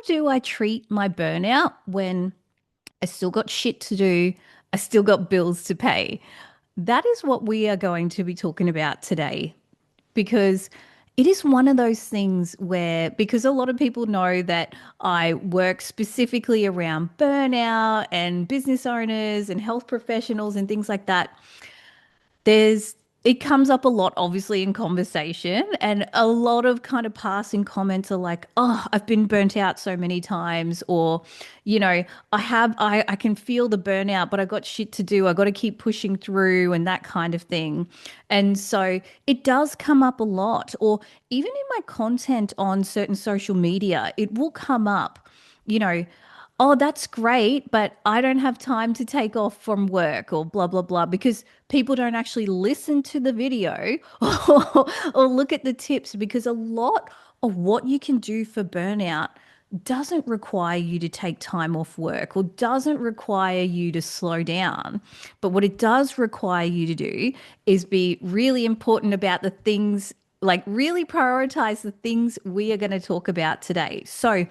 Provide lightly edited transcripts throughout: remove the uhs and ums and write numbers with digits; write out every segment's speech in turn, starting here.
do I treat my burnout when I still got shit to do? I still got bills to pay. That is what we are going to be talking about today because it is one of those things where, because a lot of people know that I work specifically around burnout and business owners and health professionals and things like that, there's it comes up a lot obviously in conversation, and a lot of kind of passing comments are like, oh, I've been burnt out so many times, or I can feel the burnout, but I got shit to do, I got to keep pushing through and that kind of thing. And so it does come up a lot, or even in my content on certain social media it will come up, you know, oh, that's great, but I don't have time to take off from work or blah, blah, blah, because people don't actually listen to the video or look at the tips, because a lot of what you can do for burnout doesn't require you to take time off work or doesn't require you to slow down. But what it does require you to do is be really important about the things, like really prioritize the things we are going to talk about today. So,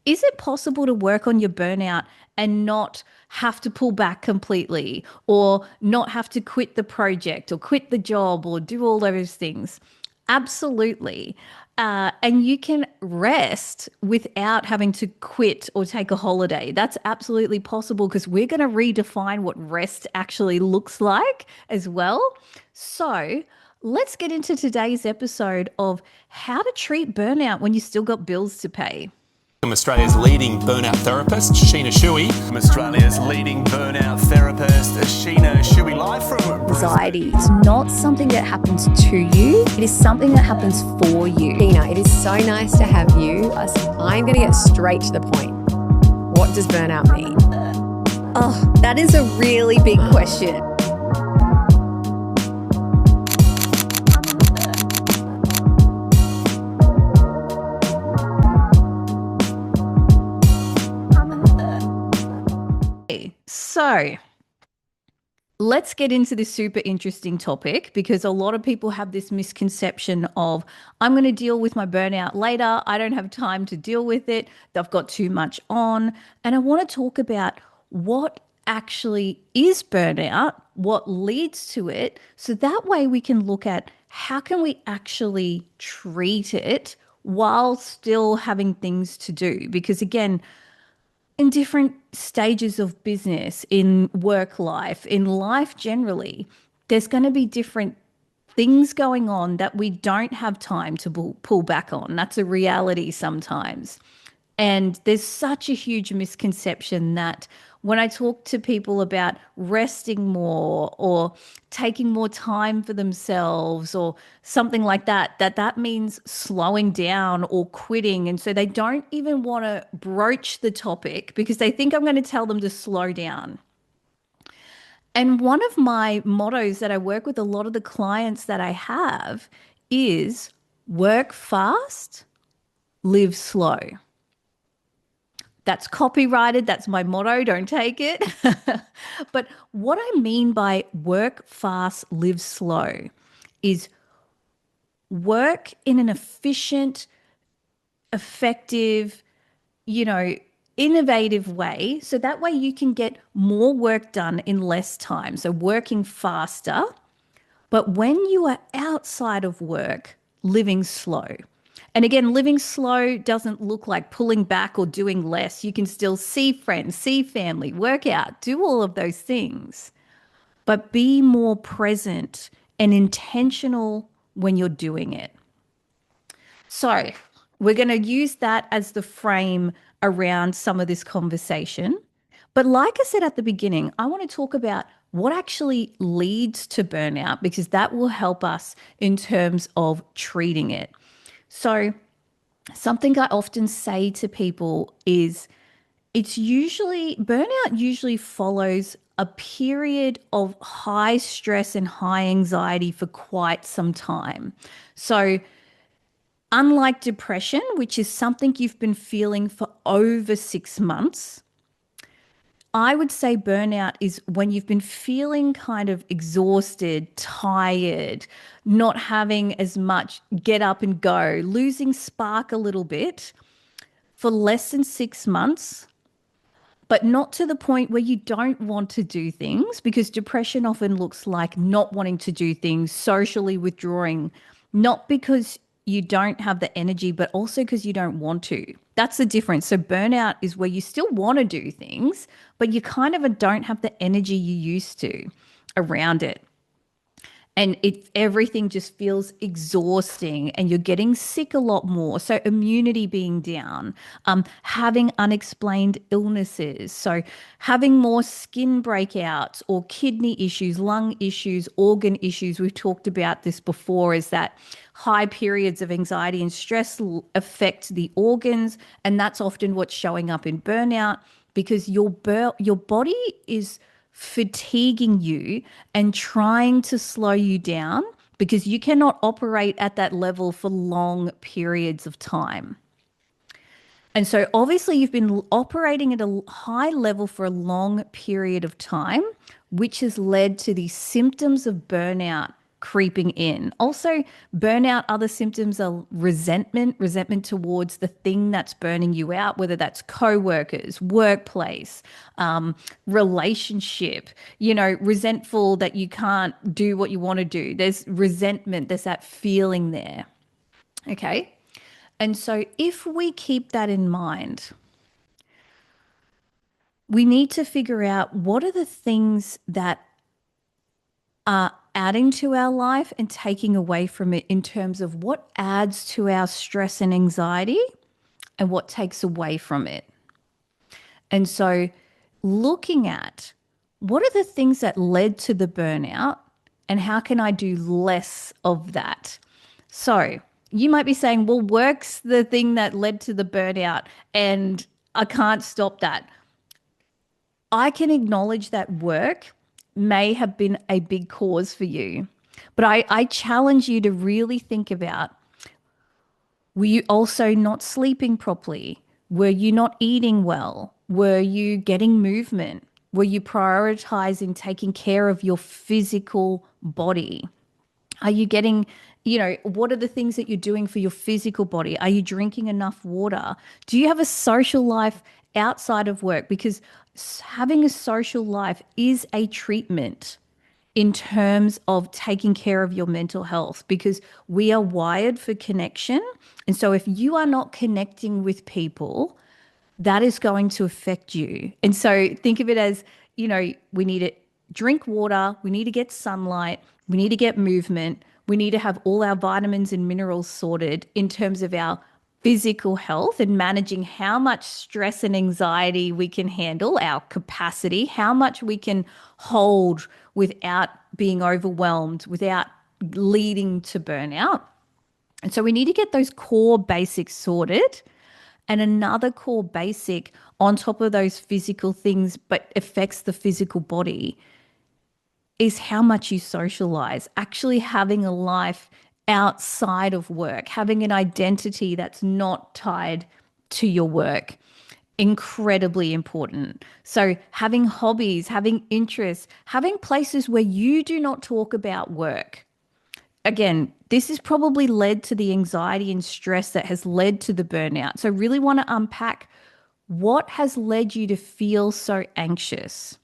is it possible to work on your burnout and not have to pull back completely, or not have to quit the project or quit the job or do all those things? Absolutely. And you can rest without having to quit or take a holiday. That's absolutely possible, because we're going to redefine what rest actually looks like as well. So let's get into today's episode of how to treat burnout when you still got bills to pay. I'm Australia's leading burnout therapist, Sheena Shui. I'm Australia's leading burnout therapist, Sheena Shui, live from Anxiety is not something that happens to you. It is something that happens for you. Sheena, it is so nice to have you. I'm going to get straight to the point. What does burnout mean? Oh, that is a really big question. So let's get into this super interesting topic, because a lot of people have this misconception of, I'm going to deal with my burnout later. I don't have time to deal with it. I've got too much on. And I want to talk about what actually is burnout, what leads to it. So that way we can look at how can we actually treat it while still having things to do. Because again, in different stages of business, in work life, in life generally, there's going to be different things going on that we don't have time to pull back on. That's a reality sometimes. And there's such a huge misconception that when I talk to people about resting more or taking more time for themselves or something like that, that means slowing down or quitting. And so they don't even want to broach the topic because they think I'm going to tell them to slow down. And one of my mottos that I work with a lot of the clients that I have is work fast, live slow. That's copyrighted. That's my motto. Don't take it. But what I mean by work fast, live slow is work in an efficient, effective, innovative way. So that way you can get more work done in less time. So working faster. But when you are outside of work, living slow. And again, living slow doesn't look like pulling back or doing less. You can still see friends, see family, work out, do all of those things, but be more present and intentional when you're doing it. So we're going to use that as the frame around some of this conversation. But like I said at the beginning, I want to talk about what actually leads to burnout, because that will help us in terms of treating it. So something I often say to people is burnout usually follows a period of high stress and high anxiety for quite some time. So unlike depression, which is something you've been feeling for over 6 months, I would say burnout is when you've been feeling kind of exhausted, tired, not having as much get up and go, losing spark a little bit for less than 6 months, but not to the point where you don't want to do things, because depression often looks like not wanting to do things, socially withdrawing, not because you don't have the energy, but also because you don't want to. That's the difference. So burnout is where you still want to do things, but you kind of don't have the energy you used to around it, and everything just feels exhausting, and you're getting sick a lot more. So immunity being down, having unexplained illnesses, so having more skin breakouts or kidney issues, lung issues, organ issues. We've talked about this before, is that high periods of anxiety and stress affect the organs, and that's often what's showing up in burnout, because your body is fatiguing you and trying to slow you down, because you cannot operate at that level for long periods of time. And so obviously you've been operating at a high level for a long period of time, which has led to these symptoms of burnout creeping in. Also, burnout, other symptoms are resentment towards the thing that's burning you out, whether that's co-workers, workplace, relationship, resentful that you can't do what you want to do. There's resentment, there's that feeling there. Okay. And so if we keep that in mind, we need to figure out what are the things that are adding to our life and taking away from it, in terms of what adds to our stress and anxiety and what takes away from it. And so looking at what are the things that led to the burnout and how can I do less of that? So you might be saying, well, work's the thing that led to the burnout and I can't stop that. I can acknowledge that work may have been a big cause for you, but I challenge you to really think about, were you also not sleeping properly? Were you not eating well? Were you getting movement? Were you prioritizing taking care of your physical body? Are you getting, what are the things that you're doing for your physical body? Are you drinking enough water? Do you have a social life outside of work? Because having a social life is a treatment in terms of taking care of your mental health, because we are wired for connection. And so if you are not connecting with people, that is going to affect you. And so think of it as, we need to drink water, we need to get sunlight, we need to get movement, we need to have all our vitamins and minerals sorted in terms of our physical health and managing how much stress and anxiety we can handle, our capacity, how much we can hold without being overwhelmed, without leading to burnout. And so we need to get those core basics sorted. And another core basic on top of those physical things, but affects the physical body, is how much you socialize, actually having a life outside of work, having an identity that's not tied to your work. Incredibly important. So having hobbies, having interests, having places where you do not talk about work. Again, this has probably led to the anxiety and stress that has led to the burnout. So really want to unpack what has led you to feel so anxious.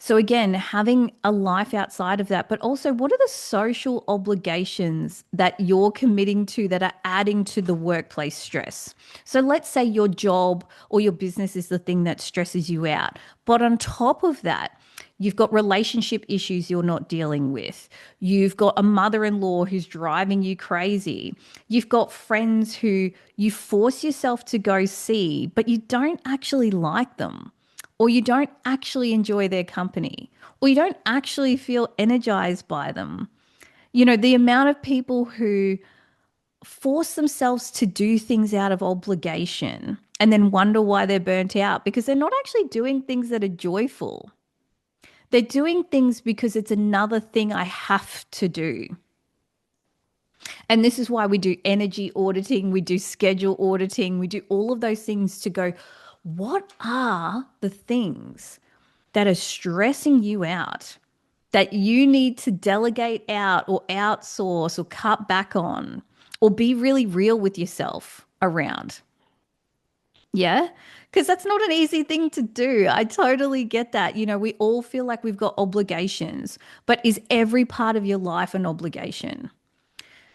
So again, having a life outside of that, but also what are the social obligations that you're committing to that are adding to the workplace stress? So let's say your job or your business is the thing that stresses you out. But on top of that, you've got relationship issues you're not dealing with. You've got a mother-in-law who's driving you crazy. You've got friends who you force yourself to go see, but you don't actually like them, or you don't actually enjoy their company, or you don't actually feel energized by them. The amount of people who force themselves to do things out of obligation and then wonder why they're burnt out, because they're not actually doing things that are joyful. They're doing things because it's another thing I have to do. And this is why we do energy auditing, we do schedule auditing, we do all of those things to go, what are the things that are stressing you out that you need to delegate out or outsource or cut back on, or be really real with yourself? around. Yeah. Because that's not an easy thing to do. I totally get that. We all feel like we've got obligations, but is every part of your life an obligation?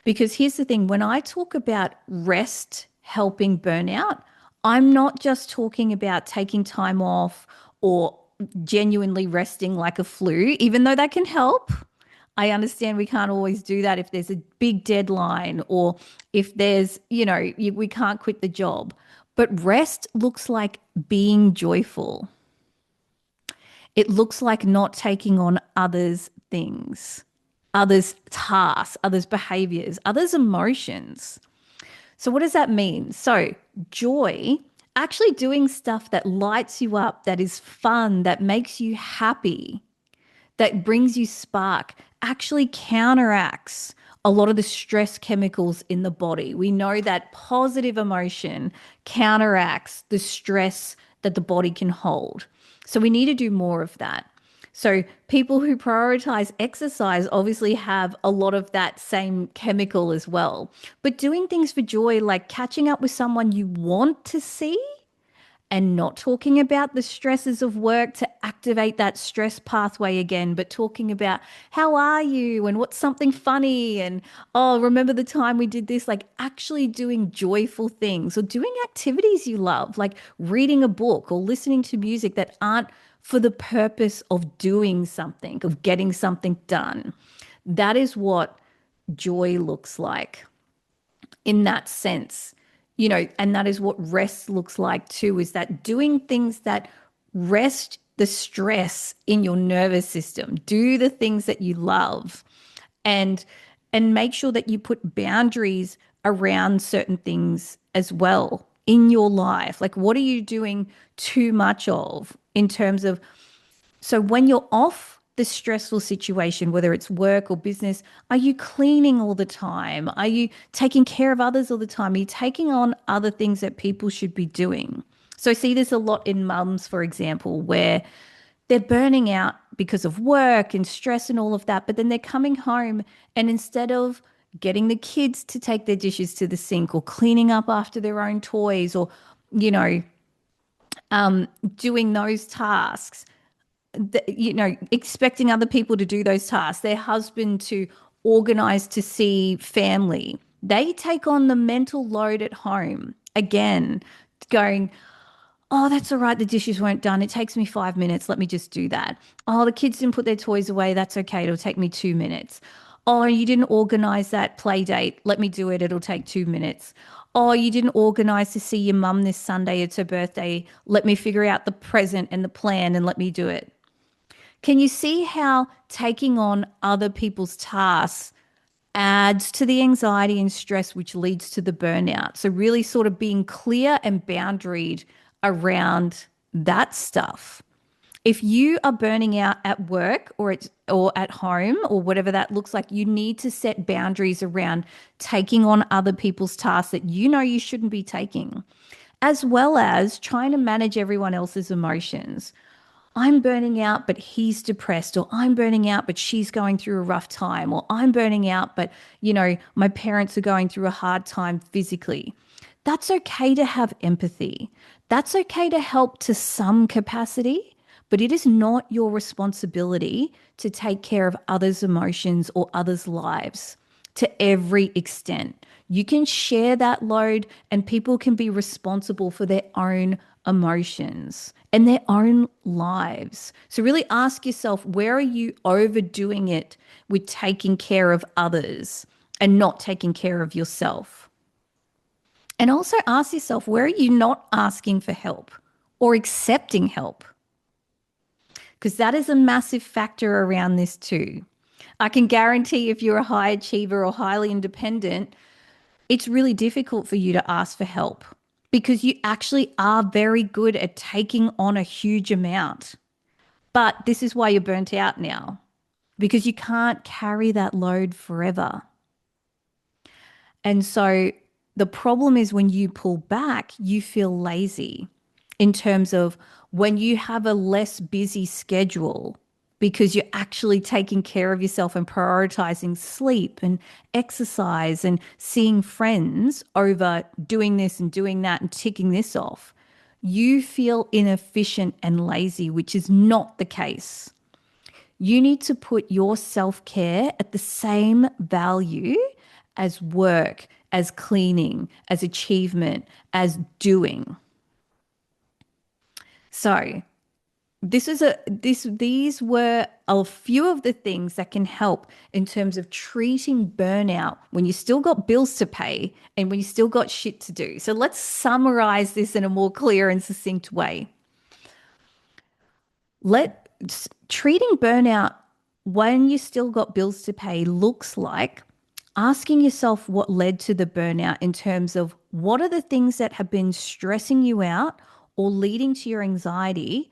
Because here's the thing, when I talk about rest helping burnout, I'm not just talking about taking time off or genuinely resting like a flu, even though that can help. I understand we can't always do that if there's a big deadline or if there's, we can't quit the job. But rest looks like being joyful. It looks like not taking on others' things, others' tasks, others' behaviors, others' emotions. So, what does that mean? So, joy, actually doing stuff that lights you up, that is fun, that makes you happy, that brings you spark, actually counteracts a lot of the stress chemicals in the body. We know that positive emotion counteracts the stress that the body can hold. So we need to do more of that. So people who prioritize exercise obviously have a lot of that same chemical as well. But doing things for joy, like catching up with someone you want to see and not talking about the stresses of work to activate that stress pathway again, but talking about how are you and what's something funny and, oh, remember the time we did this, like actually doing joyful things or doing activities you love, like reading a book or listening to music that aren't for the purpose of doing something, of getting something done. That is what joy looks like in that sense, and that is what rest looks like too, is that doing things that rest the stress in your nervous system, do the things that you love, and make sure that you put boundaries around certain things as well in your life. Like, what are you doing too much of in terms of, so when you're off the stressful situation, whether it's work or business, are you cleaning all the time? Are you taking care of others all the time? Are you taking on other things that people should be doing? So I see this a lot in mums, for example, where they're burning out because of work and stress and all of that, but then they're coming home and instead of getting the kids to take their dishes to the sink or cleaning up after their own toys or, you know, doing those tasks, expecting other people to do those tasks, their husband to organize to see family. They take on the mental load at home again, going, oh, that's all right. The dishes weren't done. It takes me 5 minutes. Let me just do that. Oh, the kids didn't put their toys away. That's okay. It'll take me 2 minutes. Oh, you didn't organize that play date. Let me do it. It'll take 2 minutes. Oh, you didn't organize to see your mum this Sunday. It's her birthday. Let me figure out the present and the plan and let me do it. Can you see how taking on other people's tasks adds to the anxiety and stress, which leads to the burnout? So, really sort of being clear and boundaried around that stuff. If you are burning out at work or at home or whatever that looks like, you need to set boundaries around taking on other people's tasks that you know you shouldn't be taking, as well as trying to manage everyone else's emotions. I'm burning out, but he's depressed, or I'm burning out, but she's going through a rough time, or I'm burning out, but, my parents are going through a hard time physically. That's okay to have empathy. That's okay to help to some capacity, but it is not your responsibility to take care of others' emotions or others' lives to every extent. You can share that load and people can be responsible for their own emotions and their own lives. So really ask yourself, where are you overdoing it with taking care of others and not taking care of yourself? And also ask yourself, where are you not asking for help or accepting help? Because that is a massive factor around this too. I can guarantee if you're a high achiever or highly independent, it's really difficult for you to ask for help because you actually are very good at taking on a huge amount. But this is why you're burnt out now, because you can't carry that load forever. And so the problem is when you pull back, you feel lazy in terms of when you have a less busy schedule, because you're actually taking care of yourself and prioritizing sleep and exercise and seeing friends over doing this and doing that and ticking this off, you feel inefficient and lazy, which is not the case. You need to put your self care at the same value as work, as cleaning, as achievement, as doing. So, these were a few of the things that can help in terms of treating burnout when you still got bills to pay and when you still got shit to do. So let's summarize this in a more clear and succinct way. Treating burnout when you still got bills to pay looks like asking yourself what led to the burnout in terms of what are the things that have been stressing you out or leading to your anxiety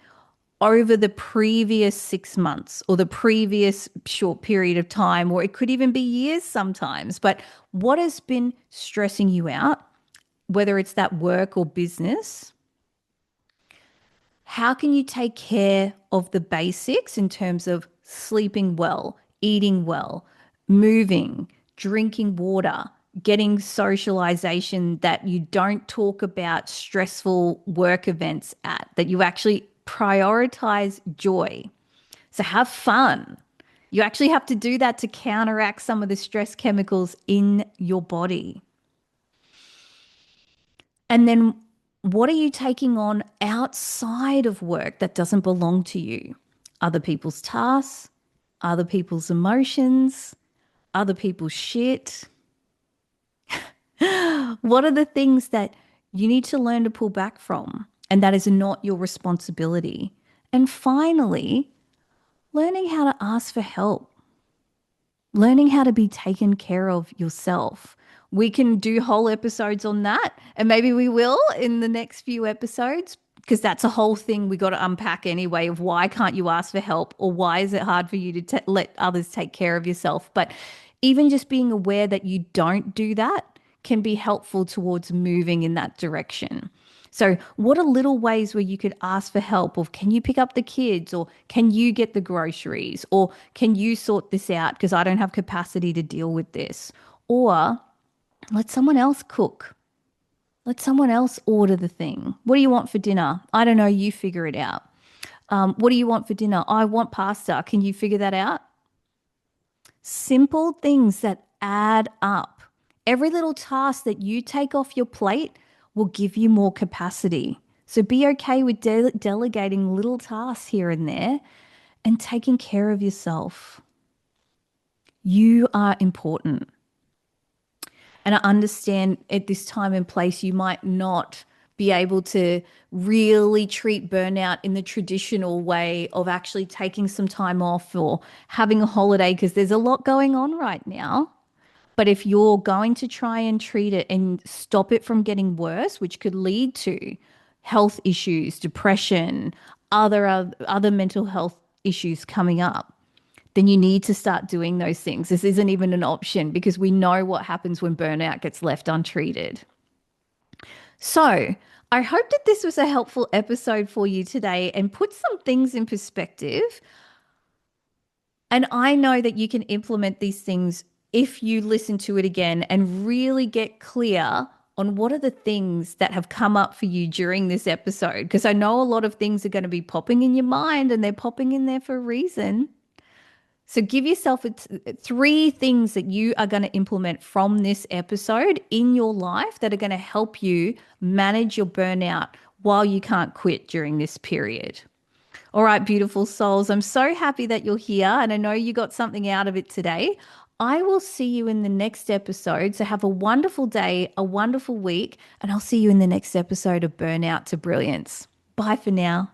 over the previous 6 months or the previous short period of time, or it could even be years sometimes. But what has been stressing you out, whether it's that work or business? How can you take care of the basics in terms of sleeping well, eating well, moving, drinking water, getting socialization that you don't talk about stressful work events at, that you actually prioritize joy. So have fun. You actually have to do that to counteract some of the stress chemicals in your body. And then what are you taking on outside of work that doesn't belong to you? Other people's tasks, other people's emotions, other people's shit. What are the things that you need to learn to pull back from? And that is not your responsibility. And finally, learning how to ask for help, learning how to be taken care of yourself. We can do whole episodes on that, and maybe we will in the next few episodes, because that's a whole thing we got to unpack anyway of why can't you ask for help, or why is it hard for you to let others take care of yourself. But even just being aware that you don't do that can be helpful towards moving in that direction. So what are little ways where you could ask for help? Or can you pick up the kids? Or can you get the groceries? Or can you sort this out because I don't have capacity to deal with this? Or let someone else cook. Let someone else order the thing. What do you want for dinner? I don't know. You figure it out. What do you want for dinner? I want pasta. Can you figure that out? Simple things that add up. Every little task that you take off your plate will give you more capacity. So be okay with delegating little tasks here and there and taking care of yourself. You are important. And I understand at this time and place, you might not be able to really treat burnout in the traditional way of actually taking some time off or having a holiday, because there's a lot going on right now. But if you're going to try and treat it and stop it from getting worse, which could lead to health issues, depression, other mental health issues coming up, then you need to start doing those things. This isn't even an option because we know what happens when burnout gets left untreated. So I hope that this was a helpful episode for you today and put some things in perspective. And I know that you can implement these things if you listen to it again and really get clear on what are the things that have come up for you during this episode. Because I know a lot of things are going to be popping in your mind and they're popping in there for a reason. So give yourself 3 things that you are going to implement from this episode in your life that are going to help you manage your burnout while you can't quit during this period. All right, beautiful souls. I'm so happy that you're here and I know you got something out of it today. I will see you in the next episode. So have a wonderful day, a wonderful week, and I'll see you in the next episode of Burnout to Brilliance. Bye for now.